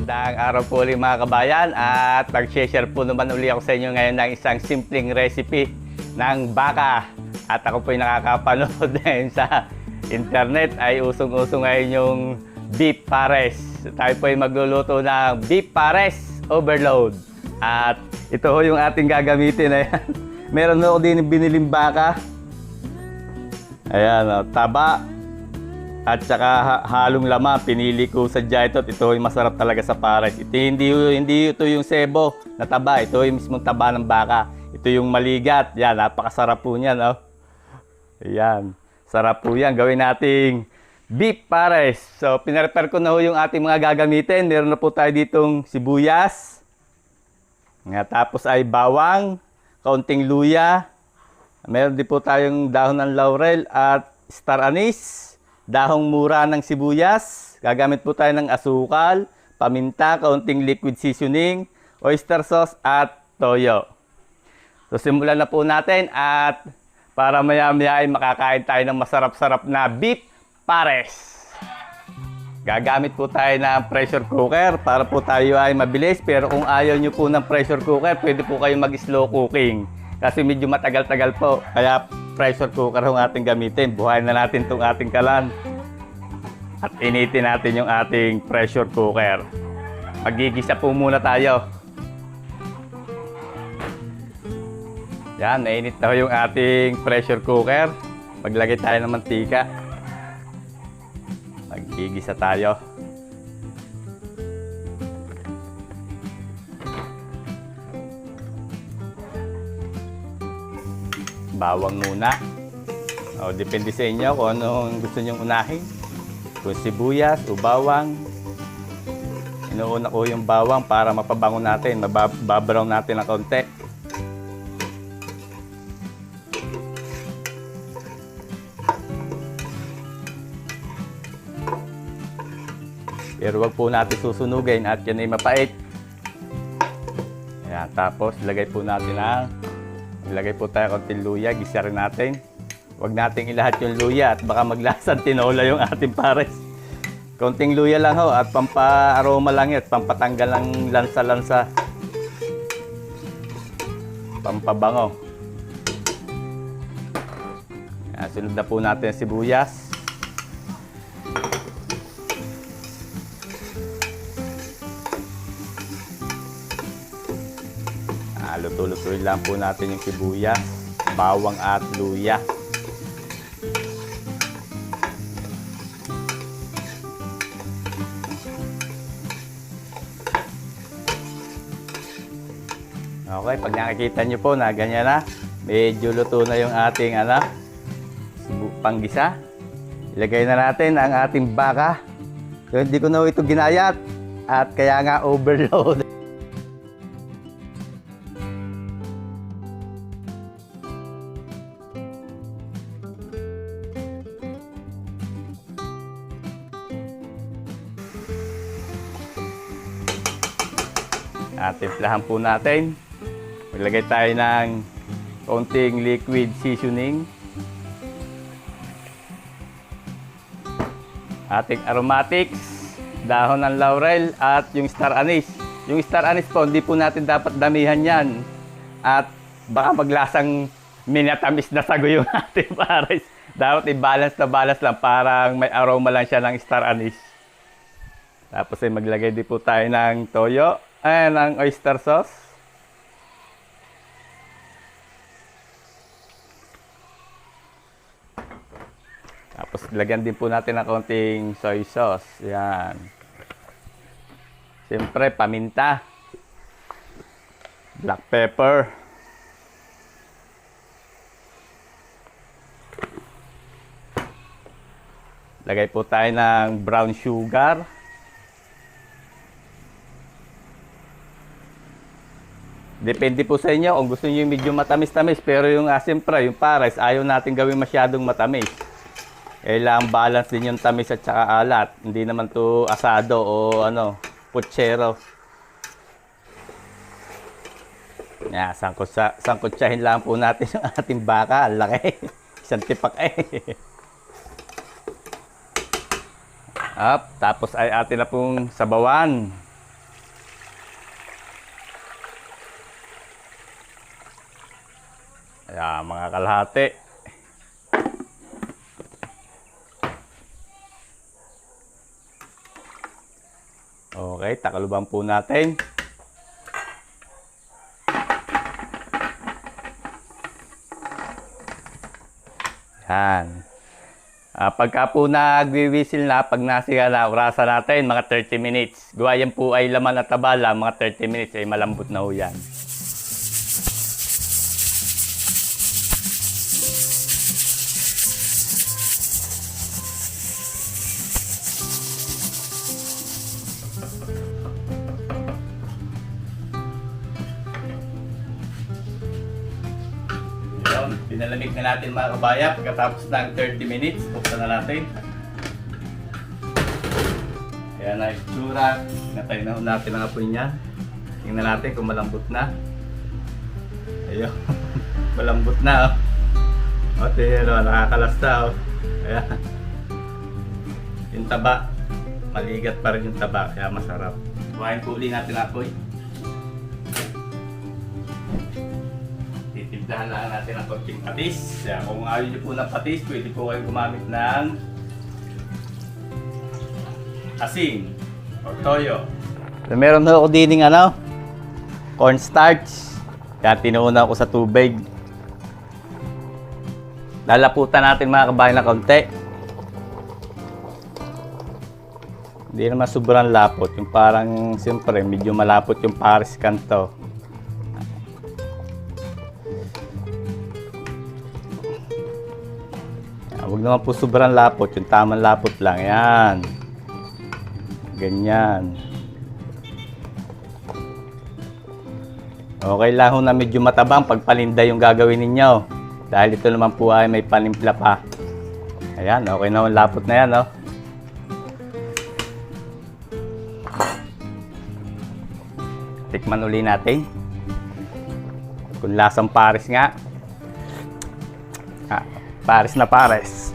Magandang araw po ulit mga kabayan at mag-share po naman ulit ako sa inyo ngayon ng isang simpleng recipe ng baka. At ako po yung nakakapanood ngayon sa internet ay usong-usong ngayon yung beef pares. Tayo po yung magluluto ng beef pares overload. At ito ho yung ating gagamitin. Ayan. Meron ako din biniling baka. Ayan, taba. At saka halong laman, pinili ko sa ito. Ito yung masarap talaga sa pares. Hindi ito yung sebo na taba. Ito yung mismong taba ng baka. Ito yung maligat. Yan, napakasarap po niyan. Oh. Yan, sarap po yan. Gawin nating beef pares. So, pinarepare ko na ho yung ating mga gagamitin. Meron na po tayo ditong sibuyas. Tapos ay bawang, kaunting luya. Meron din po tayong dahon ng laurel at star anise. Dahong mura ng sibuyas, gagamit po tayo ng asukal, paminta, kaunting liquid seasoning, oyster sauce at toyo. So simulan na po natin at para maya-maya ay makakain tayo ng masarap-sarap na beef pares. Gagamit po tayo ng pressure cooker para po tayo ay mabilis, pero kung ayaw nyo po ng pressure cooker, pwede po kayo mag-slow cooking. Kasi medyo matagal-tagal po, kaya pressure cooker ang ating gamitin. Buhayin na natin itong ating kalan. At initin natin yung ating pressure cooker. Magigisa po muna tayo. Yan, nainit na yung ating pressure cooker. Maglagay tayo ng mantika. Magigisa tayo. Bawang muna. O, depende sa inyo kung anong gusto nyong unahin. Kung sibuyas o bawang. Inuuna ko yung bawang para mapabango natin. Mababrown natin ng konti. Pero wag po natin susunugin at yan ay mapait. Ayan, tapos lagay po natin ang ilagay po tayo konting luya, gisa rin natin. Huwag nating ilahat yung luya at baka maglasang tinola yung ating pares. Konting luya lang ho at pampa-aroma lang yan at pampatanggal ng lansa-lansa. Pampabango. Sunod na po natin ang sibuyas. Luto-lutuin lang po natin yung sibuyas, bawang at luya. Okay, pag nakikita nyo po na ganyan na, medyo luto na yung ating panggisa. Ilagay na natin ang ating baka. So, hindi ko na ito ginayat at kaya nga overload. At timplahan po natin. Maglagay tayo ng konting liquid seasoning. Ating aromatics, dahon ng laurel at yung star anise. Yung star anise po, hindi po natin dapat damihan yan. At baka maglasang minatamis na sago yung ating pares. Dapat i-balance na balance lang, parang may aroma lang siya ng star anise. Tapos ay maglagay din po tayo ng toyo. Ayan ang oyster sauce. Tapos lagyan din po natin ng konting soy sauce. Yan. Siyempre, paminta. Black pepper. Lagay po tayo ng brown sugar. Depende po sa inyo kung gusto niyo medyo matamis-tamis, pero yung siyempre, yung pares, ayaw natin gawin masyadong matamis. Kailangan balance din yung tamis at saka alat. Hindi naman to asado o putsero. Yan, sangkutsahin lang po natin yung ating baka. Ang laki. Isang tipak Tapos ay atin na pong sabawan. Ayan, mga kalahati. Okay, takalubang po natin. Yan. Pagka po nagwi-whistle na, pag nasiga na, orasan natin, mga 30 minutes. Gawa yan po ay laman at tabala, mga 30 minutes ay malambot na ho yan. Pinalamig na natin mga kabaya. Pagkatapos ng 30 minutes, buksan na natin. Ayan na yung itsura. Natay na natin ang apoy niya. Tingnan natin kung malambot na. Ayun. Malambot na. O, tingnan, nakakalasta. Ayan. Yung taba. Maligat pa rin yung taba. Kaya masarap. Kuhain po uli natin ang apoy. Titimplahan lang natin ang konting patis. Kaya kung ayaw nyo po ng patis, pwede po kayong gumamit ng asin o toyo. So, meron na ako dining cornstarch. Kaya tinuuna ko sa tubig. Lalaputan natin mga kabayan na konti. Hindi naman sobrang lapot. Yung parang, siyempre, medyo malapot yung Paris kanto. Huwag naman po sobrang lapot, yung tamang lapot lang. Yan. Ganyan. Okay lang ho na medyo matabang pagpalinda yung gagawin ninyo. Dahil ito naman po ay may panimpla pa. Ayan, okay na yung lapot na yan. Oh. Tikman uli natin. Kung lasang Paris nga. Pares na pares.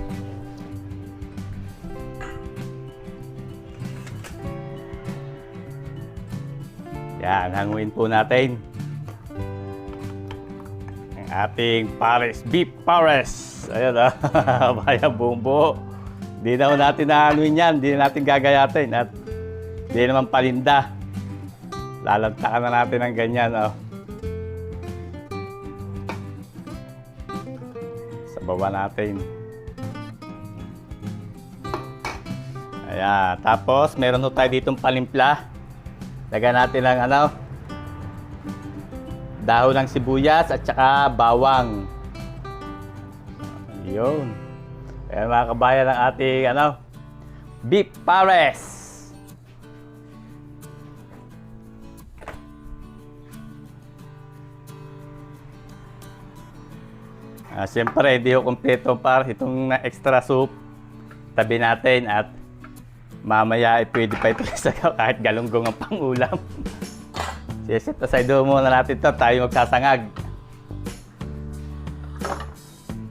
Yan, hanguin po natin ang ating pares, beef pares. Ayan Bayan buong buo. Hindi na natin nahanguin yan, hindi na natin gagayatin at hindi naman palinda. Lalantakan na natin ng ganyan. Baba natin. Ayan. Tapos, meron ho tayo ditong palimpla. Lagyan natin ng dahon ng sibuyas at saka bawang. Yun. Ayan mga kabayan ng ating beef pares. Siyempre, hindi ko kompleto para itong extra soup. Tabi natin at mamaya ay pwede pa ito sa kahit galunggong ang pangulam. Set aside muna natin ito. Tayo magsasangag.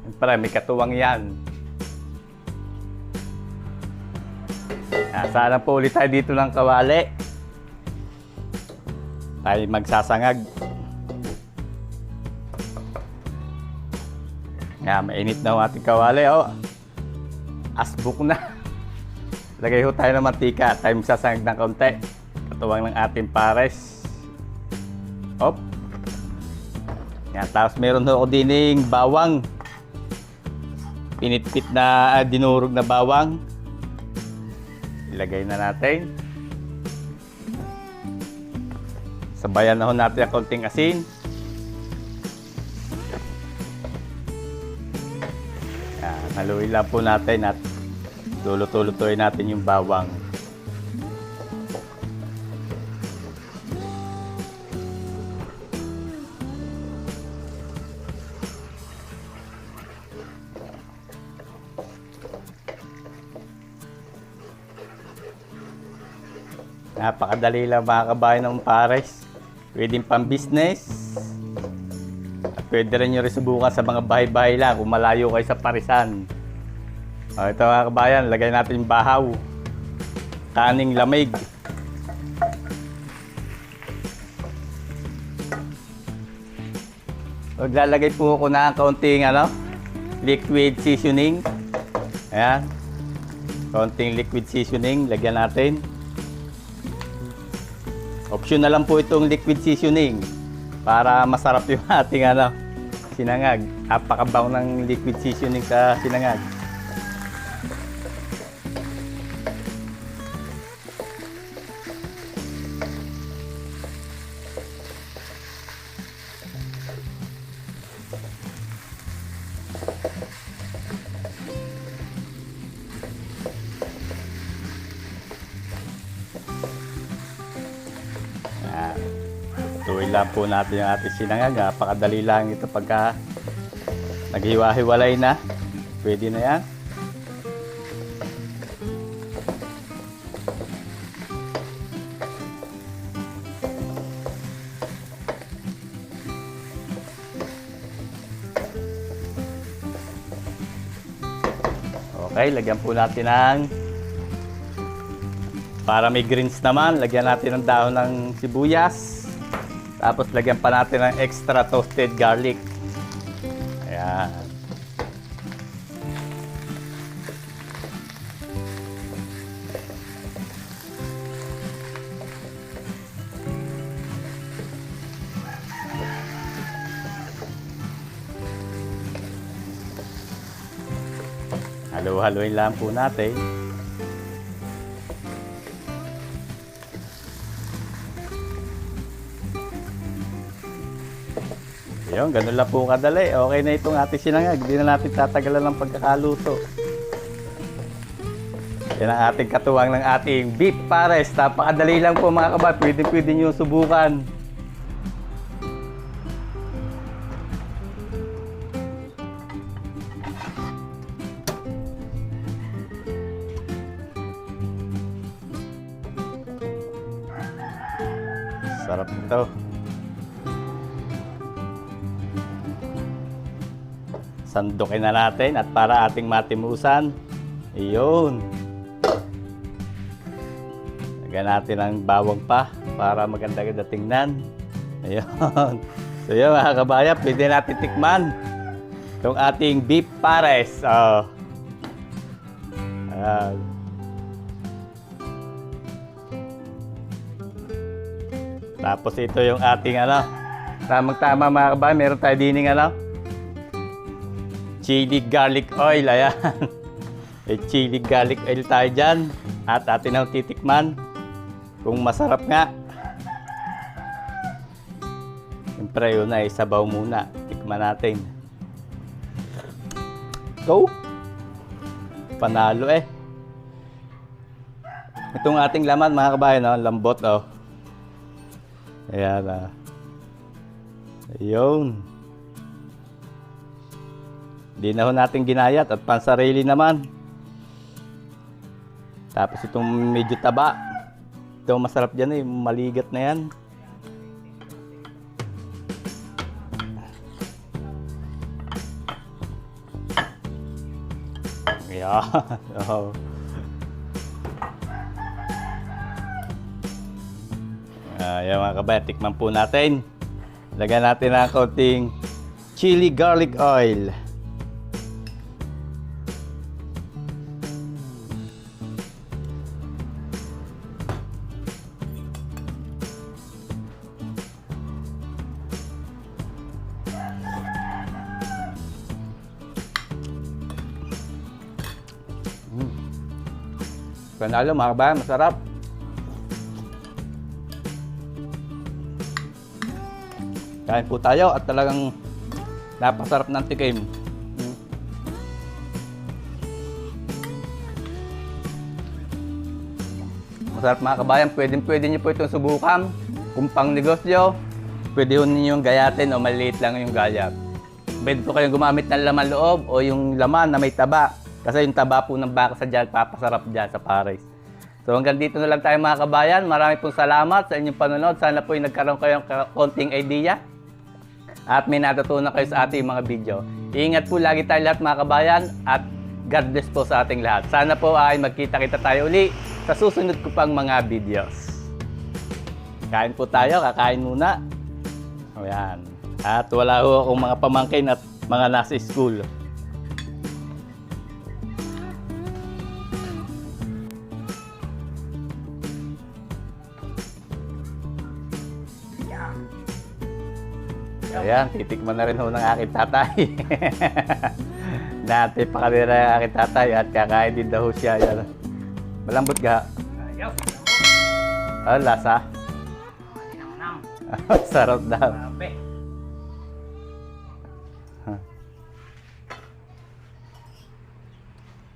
Siyempre, may katuwang yan. Sana po ulit tayo dito ng kawali. Tayo magsasangag. Mainit na ang ating kawali. Asbuk na. Lagay ho tayo ng mantika. Tayo magsasangag ng kaunti. Katuwang ng ating pares. Op. Tapos meron ho ako dining bawang. Pinitpit na dinurog na bawang. Ilagay na natin. Sabayan na ho natin ang kaunting asin. Haluin lang po natin at luluto-lutuin natin yung bawang. Napakadali lang mga kabayan ng pares. Pwedeng pang business. Pwede rin nyo rin subukan sa mga bahay-bahay lang kung malayo kayo sa parisan. Ito mga kabayan, lagay natin yung bahaw. Kaning lamig. Maglalagay po ako ng kaunting liquid seasoning. Ayan. Kaunting liquid seasoning. Lagyan natin. Optional lang po itong liquid seasoning para masarap yung ating sinangag. Napakabango ng liquid seasoning sa sinangag. Tuloy lang po natin yung ating sinangag. Napakadali lang ito pagka naghiwa-hiwalay na. Pwede na yan. Okay, lagyan po natin ng para may greens naman, lagyan natin ng dahon ng sibuyas. Tapos lagyan pa natin ng extra toasted garlic. Ayan. Halo-haloin lang po natin. Yun, ganun lang po kadali. Okay na itong ating sinangag. Hindi na natin tatagalan ng pagkakaluto. Yan ang ating katuwang ng ating beef pares. Napakadali lang po mga kabay. Pwede nyo subukan. Sarap ito. Sandukin na natin at para ating matimusan. Iyon. Lagyan natin ng bawang pa para maganda-ganda tingnan. Ayun. So yun mga kabayan, pwede natin tikman itong ating beef pares. Ayan. Tapos ito yung ating tamang-tama mga kabayan, meron tayo dining chili garlic oil. Ayan. May chili garlic oil tayo dyan. At atin ang titikman kung masarap nga. Siyempre yun ay sabaw muna. Tikman natin. Go! Panalo eh. Itong ating laman mga kabayan, lambot. Ayan. Ayun. Hindi na ho natin ginayat at pansarili naman. Tapos itong medyo taba. Ito masarap dyan maligat na yan. Ayan. Ayan mga kabayan, tikman po natin. Lagyan natin ng konting chili garlic oil. Panalo mga kabayan, masarap. Kain po tayo at talagang napasarap ng tikim. Masarap mga kabayan, pwede nyo po itong subukan. Kung pang negosyo, pwede ho ninyong gayatin o maliit lang yung gayat. Pwede po kayong gumamit ng laman loob o yung laman na may taba. Kasi yung taba po ng baka sa dyan, papasarap dyan sa pares. So hanggang dito na lang tayo mga kabayan. Marami pong salamat sa inyong panonood. Sana po yung nagkaroon kayo ng konting idea. At may natutunan kayo sa ating mga video. Iingat po lagi tayo lahat mga kabayan. At God bless po sa ating lahat. Sana po ay magkita-kita tayo uli sa susunod ko pang mga videos. Kain po tayo, kakain muna. Ayan. At wala ho akong mga pamangkin at mga nasa school. Ayan, titikman na rin ho ng aking tatay. Dati pa kanina ng aking tatay at kakain din daw siya. Ayan. Malambot ga. Ah, lasa. Sarap daw.